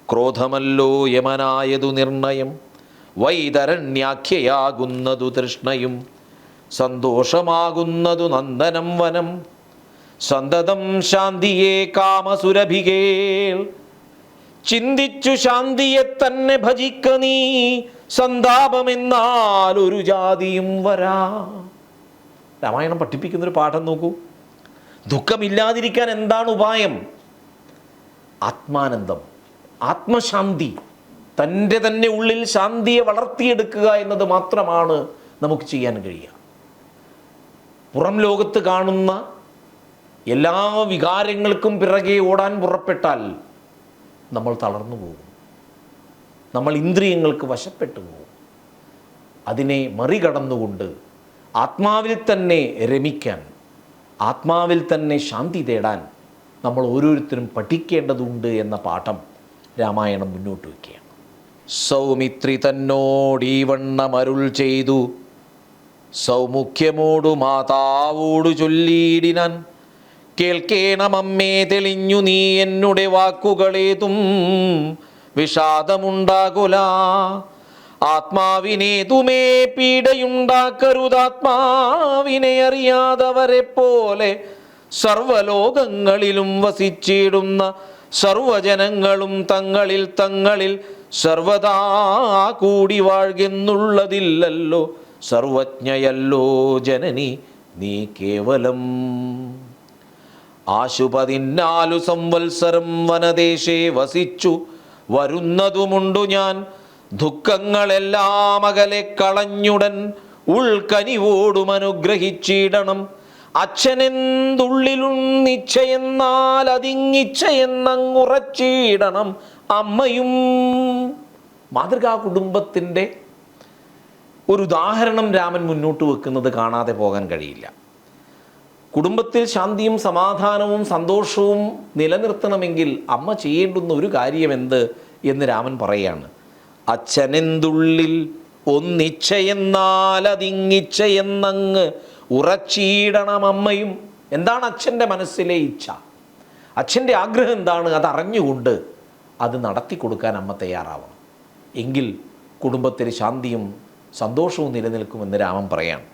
ക്രോധമല്ലോ യമനായതു നിർണയം. വൈതരണ്യാഖ്യയാകുന്നതു തൃഷ്ണയും. സന്തോഷമാകുന്നതു നന്ദനം വനം. സന്തതം ശാന്തിയെ കാമസുരഭികേൾ. ചിന്തിച്ചു ശാന്തിയെ തന്നെ ഭജിക്ക നീ. സന്താപമെന്നാൽ ഒരു ജാതിയും വരാ. രാമായണം പഠിപ്പിക്കുന്നൊരു പാഠം നോക്കൂ. ദുഃഖമില്ലാതിരിക്കാൻ എന്താണ് ഉപായം? ആത്മാനന്ദം, ആത്മശാന്തി, തൻ്റെ തന്നെ ഉള്ളിൽ ശാന്തിയെ വളർത്തിയെടുക്കുക എന്നത് മാത്രമാണ് നമുക്ക് ചെയ്യാൻ കഴിയുക. പുറം ലോകത്ത് കാണുന്ന എല്ലാ വികാരങ്ങൾക്കും പിറകെ ഓടാൻ പുറപ്പെട്ടാൽ നമ്മൾ തളർന്നു പോകും. നമ്മൾ ഇന്ദ്രിയങ്ങൾക്ക് വശപ്പെട്ടു പോകും. അതിനെ മറികടന്നുകൊണ്ട് ആത്മാവിൽ തന്നെ രമിക്കാൻ, ആത്മാവിൽ തന്നെ ശാന്തി തേടാൻ നമ്മൾ ഓരോരുത്തരും പഠിക്കേണ്ടതുണ്ട് എന്ന പാഠം രാമായണം മുന്നോട്ട് വയ്ക്കുകയാണ്. സൗമിത്രി തന്നോടീ വണ്ണമരുൾ ചെയ്തു സൗമുഖ്യമോടു മാതാവോടു ചൊല്ലിയിടിനാൻ. കേൾക്കേണമമ്മേ തെളിഞ്ഞു നീ എന്നുടെ വാക്കുകളേതും വിഷാദമുണ്ടാകുല. ആത്മാവിനേതുമേ പീഡയുണ്ടാക്കരുതാത്മാവിനെ അറിയാതവരെ പോലെ സർവലോകങ്ങളിലും വസിച്ചിടുന്ന സർവജനങ്ങളും തങ്ങളിൽ തങ്ങളിൽ സർവദാ കൂടി വാഴ്കെന്നുള്ളതില്ലല്ലോ. സർവജ്ഞയല്ലോ ജനനി നീ കേവലം. ആശു 14 സംവത്സരം വനദേശേ വസിച്ചു വരുന്നതുമുണ്ടു ഞാൻ. ദുഃഖങ്ങളെല്ലാം അകലെ കളഞ്ഞുടൻ ഉൾക്കനിവോടും അനുഗ്രഹിച്ചിടണം. അച്ഛനെന്തുള്ളിലുണ്ണിച്ഛയെന്നാൽ അതിങ്ങിച്ഛയെന്നങ്ങുറച്ചിടണം അമ്മയും. മാതൃകാ കുടുംബത്തിൻ്റെ ഒരു ഉദാഹരണം രാമൻ മുന്നോട്ട് വെക്കുന്നത് കാണാതെ പോകാൻ കഴിയില്ല. കുടുംബത്തിൽ ശാന്തിയും സമാധാനവും സന്തോഷവും നിലനിർത്തണമെങ്കിൽ അമ്മ ചെയ്യേണ്ടുന്ന ഒരു കാര്യമെന്ത് എന്ന് രാമൻ പറയുകയാണ്. അച്ഛനെന്തുള്ളിൽ ഒന്നിച്ഛയെന്നാൽ അതിങ്ങിച്ഛയെന്നങ്ങ് ഉറച്ചിടണം അമ്മയും. എന്താണ് അച്ഛൻ്റെ മനസ്സിലെ ഇച്ഛ, അച്ഛൻ്റെ ആഗ്രഹം എന്താണ്, അതറിഞ്ഞുകൊണ്ട് അത് നടത്തി കൊടുക്കാൻ അമ്മ തയ്യാറാവണം. എങ്കിൽ കുടുംബത്തിൽ ശാന്തിയും സന്തോഷവും നിലനിൽക്കുമെന്ന് രാമൻ പറയാണ്.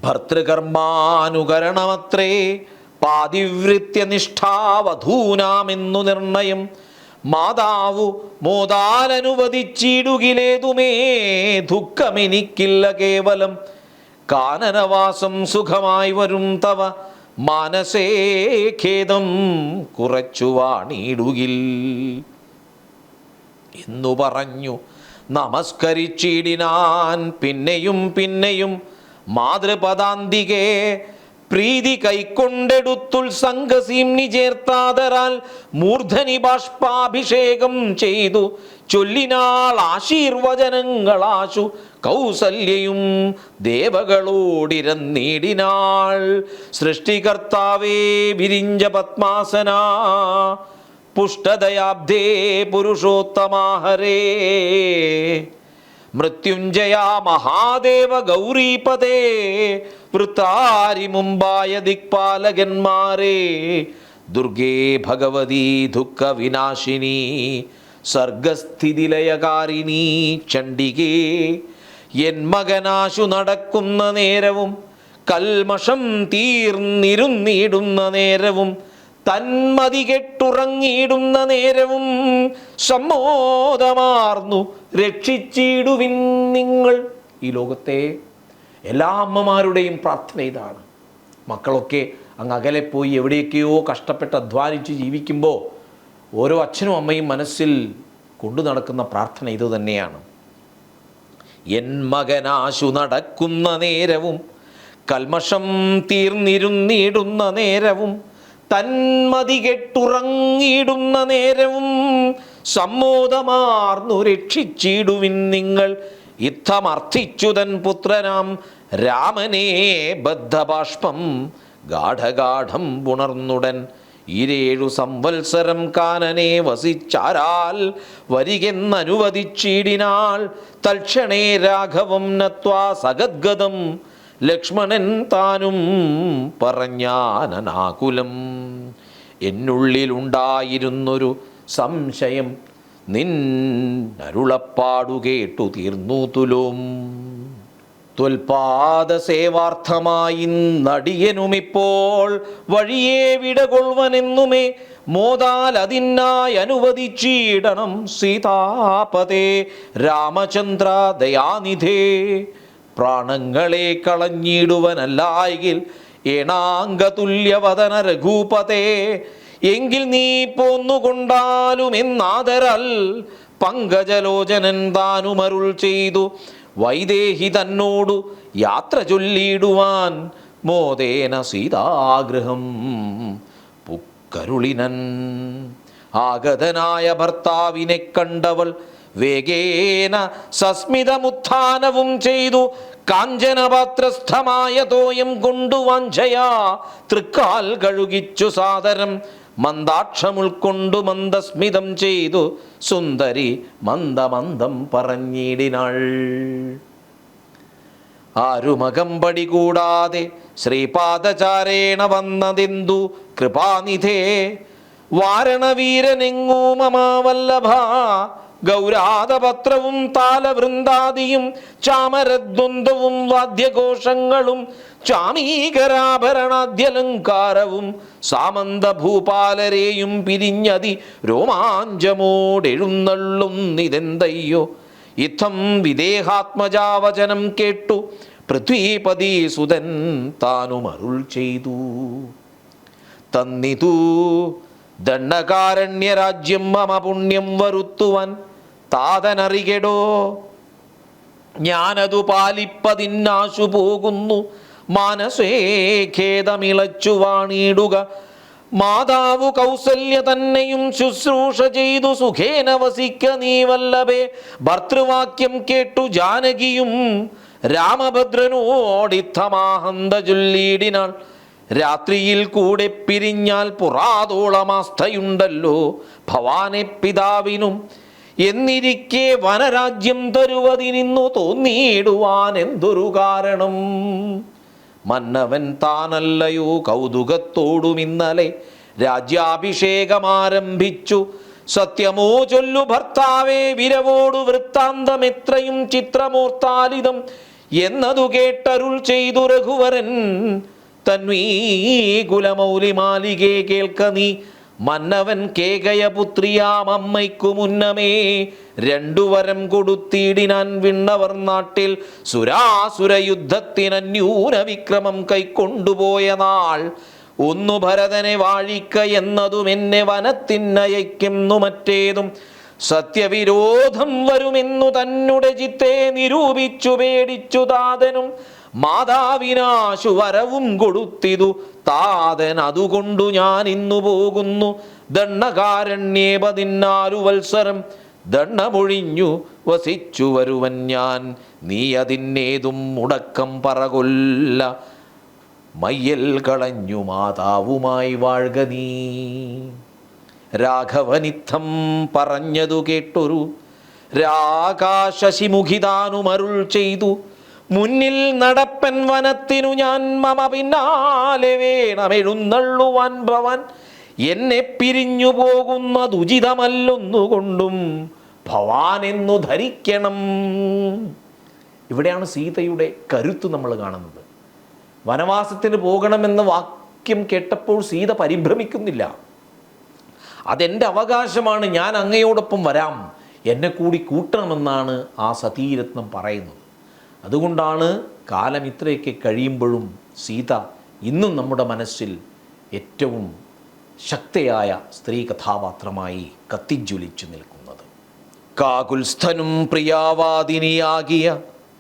ഭർതൃകർമാനുകരണമത്രേ പാതിവൃത്യനിഷ്ഠാവധൂനാമെന്നു നിർണയം. മാതാവു മോദാലനുവദിച്ചിടുകിലേതുമേ ദുഃഖമെനിക്കില്ല കേവലം. കാനനവാസം സുഖമായി വരും തവ മാനസേ ഖേദം കുറച്ചു വാണിടുകിൽ എന്നു പറഞ്ഞു നമസ്കരിച്ചിടിനാൻ. പിന്നെയും പിന്നെയും മാതൃപദാന്തികെ പ്രീതി കൈക്കൊണ്ടെടുത്തുത്സംഗസീംനി ചേർത്താതരാൽ മൂർധനി ബാഷ്പാഭിഷേകം ചെയ്തു ചൊല്ലിനാൾ ആശീർവചനങ്ങളാശു കൗസല്യയും ദേവകളോടിരന്നീടിനാൾ. സൃഷ്ടികർത്താവേ വിരിഞ്ച പത്മാസന പുഷ്ടദയാബ്ധേ പുരുഷോത്തമാഹരേ. മൃത്യുഞ്ജയ മഹാദേവ ഗൗരീപദേ വൃത്താരി മുമ്പായ ദിക്പാലകന്മാരേ. ദുർഗേ ഭഗവതി ദുഃഖ വിനാശിനി സർഗസ്ഥിതിലയകാരിണി ചണ്ഡികേ. എൻ മകനാശു നടക്കുന്ന നേരവും കൽമഷം തീർന്നിരുന്നിടുന്ന നേരവും തന്മതി കെട്ടുറങ്ങിയിടുന്ന നേരവും സമ്മോദമാർന്നു രക്ഷിച്ചിടുവിൻ നിങ്ങൾ. ഈ ലോകത്തെ എല്ലാ അമ്മമാരുടെയും പ്രാർത്ഥന ഇതാണ്. മക്കളൊക്കെ അങ്ങ് അകലെ പോയി എവിടെയൊക്കെയോ കഷ്ടപ്പെട്ട് അധ്വാനിച്ച് ജീവിക്കുമ്പോൾ ഓരോ അച്ഛനും അമ്മയും മനസ്സിൽ കൊണ്ടു നടക്കുന്ന പ്രാർത്ഥന ഇതുതന്നെയാണ്. എൻ മകനാശു നടക്കുന്ന നേരവും കൽമഷം തീർന്നിരുന്നിടുന്ന നേരവും തന്മതി കെട്ടുറങ്ങിയിടുന്ന നേരവും സമ്മോദമാർന്നു രക്ഷിച്ചിടുവിൻ നിങ്ങൾ. ഇത്തമർത്ഥിച്ചുതൻ പുത്രനാം രാമനെ ബദ്ധബാഷ്പം ഗാഠഗാഠം പുണർന്നുടൻ. 7 സംവത്സരം കാനനെ വസിച്ചാരാൽ വരികെന്നനുവദിച്ചിടിനാൾ. തൽക്ഷണേ രാഘവം നത്വാ സഗദ്ഗദം ലക്ഷ്മണൻ താനും പറഞ്ഞാനനാകുലം. എന്നുള്ളിലുണ്ടായിരുന്നൊരു സംശയം നിന്നരുളപ്പാടു കേട്ടു തീർന്നു തുലോം. ത്വൽപാദസേവാർത്ഥമായി നടിയനുമിപ്പോൾ വഴിയെ വിടകൊള്ളുവനെന്നുമേ മോദാൽ അതിനായി അനുവദിച്ചിടണം സീതാപതേ രാമചന്ദ്ര ദയാനിധേ. പ്രാണങ്ങളെ കളഞ്ഞിടുവനല്ലായെങ്കിൽ ഏണാംഗതുല്യവദന രഘൂപതേ. എങ്കിൽ നീ പോന്നുകൊണ്ടാലും എന്നാദരാൽ പങ്കജലോചനൻ താനുമരുൾ ചെയ്തു വൈദേഹി തന്നോടു യാത്ര ചൊല്ലിടുവാൻ. മോദേന സീതാഗ്രഹം പുക്കരുളിനൻ. ആഗതനായ ഭർത്താവിനെ കണ്ടവൾ വേഗേന സസ്മിതമുത്ഥാനവും ചെയ്തു കാഞ്ചനപാത്രസ്ഥമായ തോയം കൊണ്ടു വാഞ്ചയാ തൃക്കാൽ കഴുകിച്ചു സാദരം. മന്ദാക്ഷമുൾക്കൊണ്ടു മന്ദസ്മിതം ചെയ്തു സുന്ദരി മന്ദമന്ദം പറഞ്ഞിടിനാൾ. ആരുമകമ്പടി കൂടാതെ ശ്രീപാദചാരേണ വന്നതെന്തു കൃപാനിധേ. വാരണവീരനെങ്ങൂ മമാവല്ലഭ ഗൗരാതപത്രവും താലവൃന്ദാദിയും ചാമരദ്വന്ദ്വവും വാദ്യഘോഷങ്ങളും ചാമീകരാഭരണാദ്യലങ്കാരവും സാമന്ത ഭൂപാലരെയും പിരിഞ്ഞതി രോമാഞ്ചമോടെഴുന്നള്ളുന്നിതെന്തയ്യോ. ഇത്തം വിദേഹാത്മജാവചനം കേട്ടു പൃഥ്വീപതി സുതൻ താനും അരുൾ ചെയ്തു. തന്നിതു ദണ്ഡകാരണ്യരാജ്യം മമ പുണ്യം വരുത്തുവാൻ താതനറികെടോ. ഞാനതു പാലിപ്പതിന്നാശു പോകുന്നു. മാനസേ ഖേദമിളച്ചു വാണിടുക. മാതാവു കൗസല്യ തന്നെയും ശുശ്രൂഷ ചെയ്തു സുഖേന വസിക്ക നീ വല്ലഭേ. ഭർത്തൃവാക്യം കേട്ടു ജാനകിയും രാമഭദ്രനോടിത്തമാഹന്ത ചൊല്ലിയിടിനാൾ. രാത്രിയിൽ കൂടെ പിരിഞ്ഞാൽ പുറാതോളമാസ്ഥയുണ്ടല്ലോ ഭവാനെ പിതാവിനും. എന്നിരിക്കെ വനരാജ്യം തരുവതിനിന്നു തോന്നിയിടുവാൻ എന്തൊരു കാരണം. മന്നവൻ താനല്ലയോ കൗതുകത്തോടും ഇന്നലെ രാജ്യാഭിഷേകമാരംഭിച്ചു. സത്യമോ ചൊല്ലു ഭർത്താവേ വിരവോടു വൃത്താന്തമെത്രയും ചിത്രമൂർത്താലിതം എന്നതു കേട്ടരുൾ ചെയ്തു രഘുവരൻ. തന്വീകുലമൗലിമാലികേ കേൾക്ക നീ. മന്നവൻ കേകയപുത്രിയാമമ്മയ്ക്കു മുന്നമേ രണ്ടുവരം കൊടുത്തിടിനാൻ വിണ്ണവർ നാട്ടിൽ. സുരാസുര യുദ്ധത്തിനന്യൂന വിക്രമം കൈക്കൊണ്ടുപോയ നാൾ ഒന്നു ഭരതനെ വാഴിക്ക എന്നതും എന്നെ വനത്തിനയക്കുന്നു മറ്റേതും. സത്യവിരോധം വരുമെന്നു തന്നെ ചിത്തെ നിരൂപിച്ചു പേടിച്ചു താതനും. മാതാവിനാശു വരവും കൊടുത്തിതു താതൻ. അതുകൊണ്ടു ഞാൻ ഇന്നു പോകുന്നു ദണ്ഡകാരണ്യേ 14 വത്സരം. ദണ്ഡമൊഴിഞ്ഞു വസിച്ചു വരുവൻ ഞാൻ. നീ അതിന്നേതും മുടക്കം പറകൊല്ല. മയ്യൽ കളഞ്ഞു മാതാവുമായി വാഴ്ക നീ. രാഘവനിത്തം പറഞ്ഞതു കേട്ടൊരു രാകാശശിമുഖിതാനുമരുൾ ചെയ്തു. മുന്നിൽ നടപ്പൻ വനത്തിനു ഞാൻ മമ പിന്നാലെ വേണമെഴുന്നള്ളുവാൻ ഭവൻ. എന്നെ പിരിഞ്ഞു പോകുന്നതുചിതമല്ലൊന്നുകൊണ്ടും ഭവാൻ എന്നു ധരിക്കണം. ഇവിടെയാണ് സീതയുടെ കരുത്ത് നമ്മൾ കാണുന്നത്. വനവാസത്തിന് പോകണമെന്ന വാക്യം കേട്ടപ്പോൾ സീത പരിഭ്രമിക്കുന്നില്ല. അതെൻ്റെ അവകാശമാണ്, ഞാൻ അങ്ങയോടൊപ്പം വരാം, എന്നെ കൂടി കൂട്ടണമെന്നാണ് ആ സതീരത്നം പറയുന്നത്. അതുകൊണ്ടാണ് കാലം ഇത്രയൊക്കെ കഴിയുമ്പോഴും സീത ഇന്നും നമ്മുടെ മനസ്സിൽ ഏറ്റവും ശക്തയായ സ്ത്രീ കഥാപാത്രമായി കത്തിജ്വലിച്ചു നിൽക്കുന്നത്. കാകുൽസ്ഥനും പ്രിയാവാദിനിയാകിയ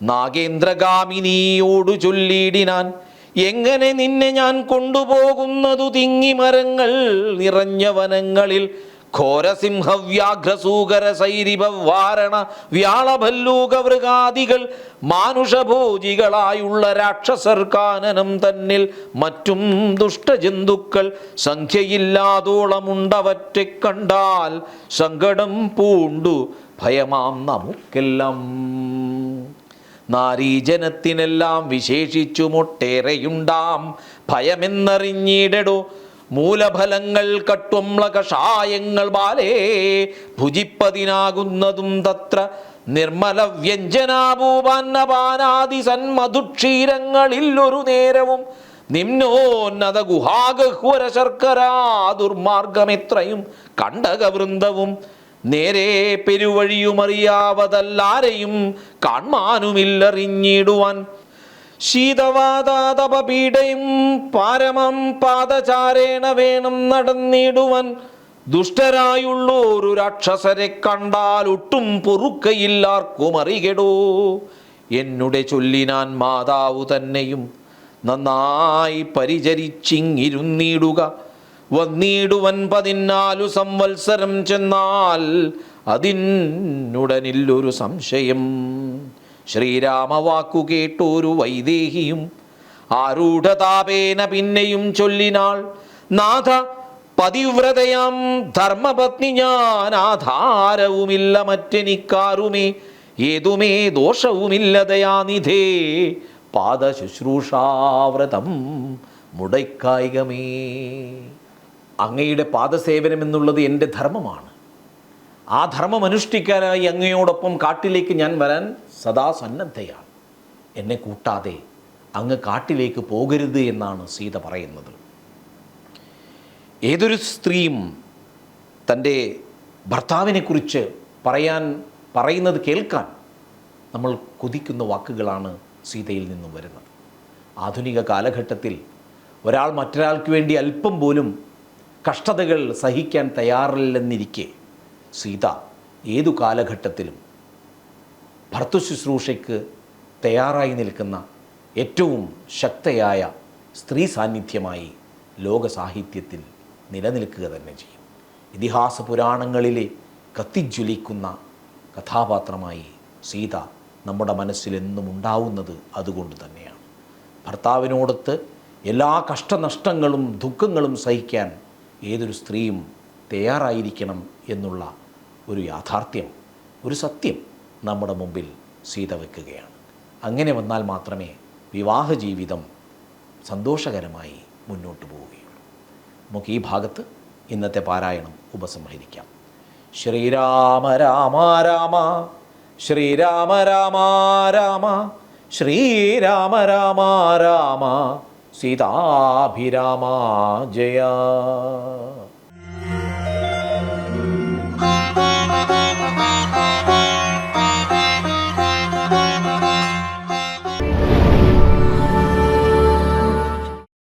നാഗേന്ദ്രഗാമിനിയോടു ചൊല്ലിയിടിനാൻ. എങ്ങനെ നിന്നെ ഞാൻ കൊണ്ടുപോകുന്നതു തിങ്ങി മരങ്ങൾ നിറഞ്ഞ വനങ്ങളിൽ. ഘോരസിംഹവ്യാഘ്രസൂകര സൈരിഭ വാരണ വ്യാളഭല്ലൂക വൃഗാദികൾ മാനുഷഭോജികളായുള്ള രാക്ഷസർ കാനനം തന്നിൽ മറ്റും ദുഷ്ടജന്തുക്കൾ സംഖ്യയില്ലാതോളമുണ്ടവറ്റെ കണ്ടാൽ സങ്കടം പൂണ്ടു ഭയമാം നമുക്കെല്ലാം. നാരീജനത്തിനെല്ലാം വിശേഷിച്ചുമൊട്ടേറെയുണ്ടാം ഭയമെന്നറിഞ്ഞിടടോ. മൂലഫലങ്ങൾ കട്വംള കഷായങ്ങൾ ബാലേ ഭുജിപ്പതിനാകുന്നതും തത്ര. നിർമ്മല വ്യഞ്ജനാഭൂപാന്നപാനാദി സന്മധുക്ഷീരങ്ങളിൽ ഒരു നേരവും നിമ്നോന്നത ഗുഹാഗഹ്വര ശർക്കരാ ദുർമാർഗമെത്രയും കണ്ടകവൃന്ദവും. നേരെ പെരുവഴിയുമറിയാവതല്ലാരെയും കാൺമാനുമില്ലറിഞ്ഞിടുവാൻ. ശീതവാതാതപപീഡയും പാരമം പാദചാരേണ വേണം നടന്നിടുവാൻ. ദുഷ്ടരായുള്ളോരു രാക്ഷസരെ കണ്ടാൽ ഒട്ടും പൊറുക്കയില്ലാർക്കും അറികെടോ. എന്നുടെ ചൊല്ലിനാൻ മാതാവു തന്നെയും നന്നായി പരിചരിച്ചിങ്ങിരുന്നിടുക. വന്നിടുവൻ 14 സംവത്സരം ചെന്നാൽ അതിനുടനില്ലൊരു സംശയം. ശ്രീരാമവാക്കു കേട്ടോരു വൈദേഹിയും ആരൂഢതാപേന പിന്നെയും ചൊല്ലിനാൾ. നാഥ, പതിവ്രതയാം ധർമ്മപത്നി ഞാൻ, ആധാരവുമില്ല മറ്റെനിക്കാരുമേ, ഏതുമേ ദോഷവുമില്ല ദയാനിധേ. പാദശുശ്രൂഷാവ്രതം മുടൈക്കായികമേ. അങ്ങയുടെ പാദസേവനം എന്നുള്ളത് എൻ്റെ ധർമ്മമാണ്. ആ ധർമ്മം അനുഷ്ഠിക്കാനായി അങ്ങയോടൊപ്പം കാട്ടിലേക്ക് ഞാൻ വരാൻ സദാ സന്നദ്ധയാണ്. എന്നെ കൂട്ടാതെ അങ്ങ് കാട്ടിലേക്ക് പോകരുത് എന്നാണ് സീത പറയുന്നത്. ഏതൊരു സ്ത്രീയും തൻ്റെ ഭർത്താവിനെക്കുറിച്ച് പറയുന്നത് കേൾക്കാൻ നമ്മൾ കൊതിക്കുന്ന വാക്കുകളാണ് സീതയിൽ നിന്നും വരുന്നത്. ആധുനിക കാലഘട്ടത്തിൽ ഒരാൾ മറ്റൊരാൾക്ക് വേണ്ടി അല്പം പോലും കഷ്ടതകൾ സഹിക്കാൻ തയ്യാറില്ലെന്നിരിക്കെ സീത ഏതു കാലഘട്ടത്തിലും ഭർത്തൃശുശ്രൂഷയ്ക്ക് തയ്യാറായി നിൽക്കുന്ന ഏറ്റവും ശക്തയായ സ്ത്രീ സാന്നിധ്യമായി ലോക സാഹിത്യത്തിൽ നിലനിൽക്കുക തന്നെ ചെയ്യും. ഇതിഹാസ പുരാണങ്ങളിലെ കത്തിജ്വലിക്കുന്ന കഥാപാത്രമായി സീത നമ്മുടെ മനസ്സിലെന്നും ഉണ്ടാവുന്നത് അതുകൊണ്ട് തന്നെയാണ്. ഭർത്താവിനോടൊത്ത് എല്ലാ കഷ്ടനഷ്ടങ്ങളും ദുഃഖങ്ങളും സഹിക്കാൻ ഏതൊരു സ്ത്രീയും തയ്യാറായിരിക്കണം എന്നുള്ള ഒരു യാഥാർത്ഥ്യം, ഒരു സത്യം നമ്മുടെ മുമ്പിൽ സീത വെക്കുകയാണ്. അങ്ങനെ വന്നാൽ മാത്രമേ വിവാഹ ജീവിതം സന്തോഷകരമായി മുന്നോട്ട് പോവുകയുള്ളൂ. നമുക്ക് ഈ ഭാഗത്ത് ഇന്നത്തെ പാരായണം ഉപസംഹരിക്കാം. ശ്രീരാമ രാമ രാമ ശ്രീരാമ രാമ രാമ ശ്രീരാമ രാമ രാമ സീതാഭിരാമ ജയ.